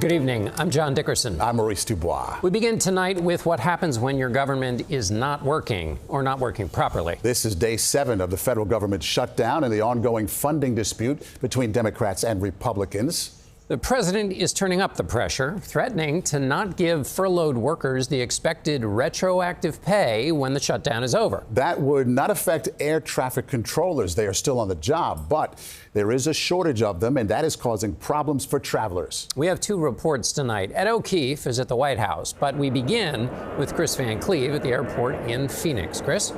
Good evening. I'm John Dickerson. I'm Maurice Dubois. We begin tonight with what happens when your government is not working or not working properly. This is day 7 of the federal government shutdown and the ongoing funding dispute between Democrats and Republicans. The president is turning up the pressure, threatening to not give furloughed workers the expected retroactive pay when the shutdown is over. That would not affect air traffic controllers. They are still on the job, but there is a shortage of them, and that is causing problems for travelers. We have 2 reports tonight. Ed O'Keefe is at the White House, but we begin with Kris Van Cleave at the airport in Phoenix. Kris?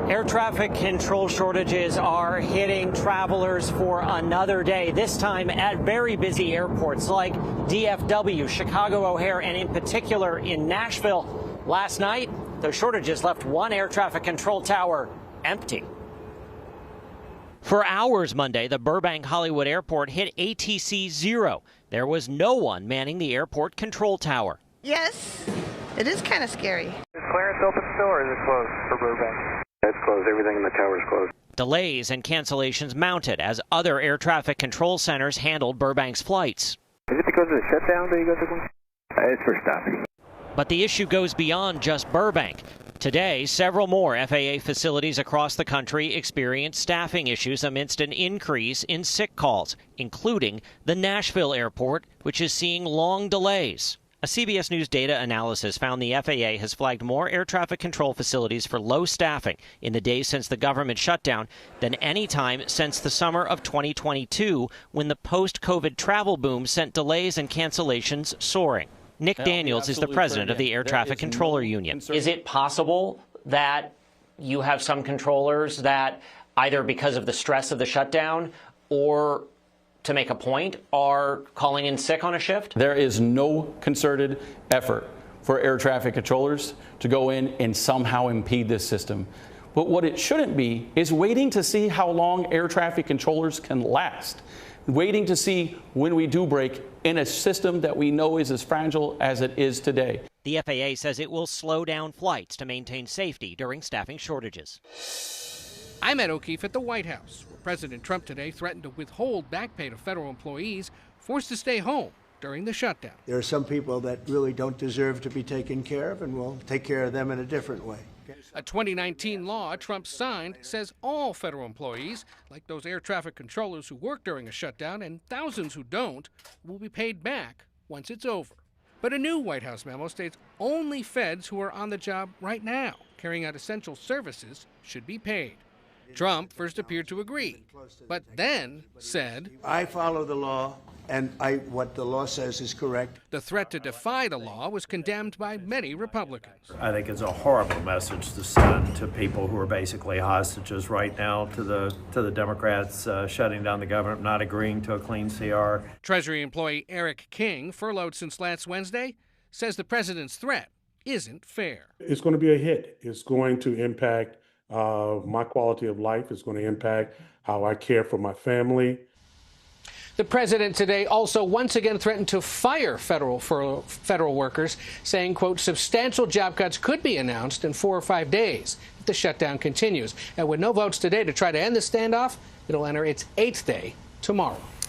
Air traffic control shortages are hitting travelers for another day, this time at very busy airports like DFW, Chicago O'Hare, and in particular in Nashville. Last night, those shortages left one air traffic control tower empty. For hours Monday, the Burbank Hollywood Airport hit ATC 0. There was no one manning the airport control tower. Yes, it is kind of scary. Is clearance open still, or is it closed for Burbank? It's closed. Everything in the tower is closed. Delays and cancellations mounted as other air traffic control centers handled Burbank's flights. Is it because of the shutdown that you guys are going? It's for staffing. But the issue goes beyond just Burbank. Today, several more FAA facilities across the country experienced staffing issues amidst an increase in sick calls, including the Nashville airport, which is seeing long delays. A CBS News data analysis found the FAA has flagged more air traffic control facilities for low staffing in the days since the government shutdown than any time since the summer of 2022, when the post-COVID travel boom sent delays and cancellations soaring. Nick Daniels is the president of the Air Traffic Controller Union. Is it possible that you have some controllers that either because of the stress of the shutdown or to make a point, are calling in sick on a shift? There is no concerted effort for air traffic controllers to go in and somehow impede this system. But what it shouldn't be is waiting to see how long air traffic controllers can last, waiting to see when we do break in a system that we know is as fragile as it is today. The FAA says it will slow down flights to maintain safety during staffing shortages. I'm Ed O'Keefe at the White House, where President Trump today threatened to withhold back pay to federal employees forced to stay home during the shutdown. There are some people that really don't deserve to be taken care of, and we'll take care of them in a different way. A 2019 law Trump signed says all federal employees, like those air traffic controllers who work during a shutdown and thousands who don't, will be paid back once it's over. But a new White House memo states only feds who are on the job right now, carrying out essential services, should be paid. Trump first appeared to agree, but then said, I follow the law, and what the law says is correct. The threat to defy the law was condemned by many Republicans. I think it's a horrible message to send to people who are basically hostages right now to the Democrats shutting down the government, not agreeing to a clean CR. Treasury employee Eric King, furloughed since last Wednesday, says the president's threat isn't fair. It's going to be a hit. It's going to impact my quality of life. It's going to impact how I care for my family. The president today also once again threatened to fire federal workers, saying, quote, substantial job cuts could be announced in 4 or 5 days if the shutdown continues. And with no votes today to try to end the standoff, it'll enter its 8th day tomorrow.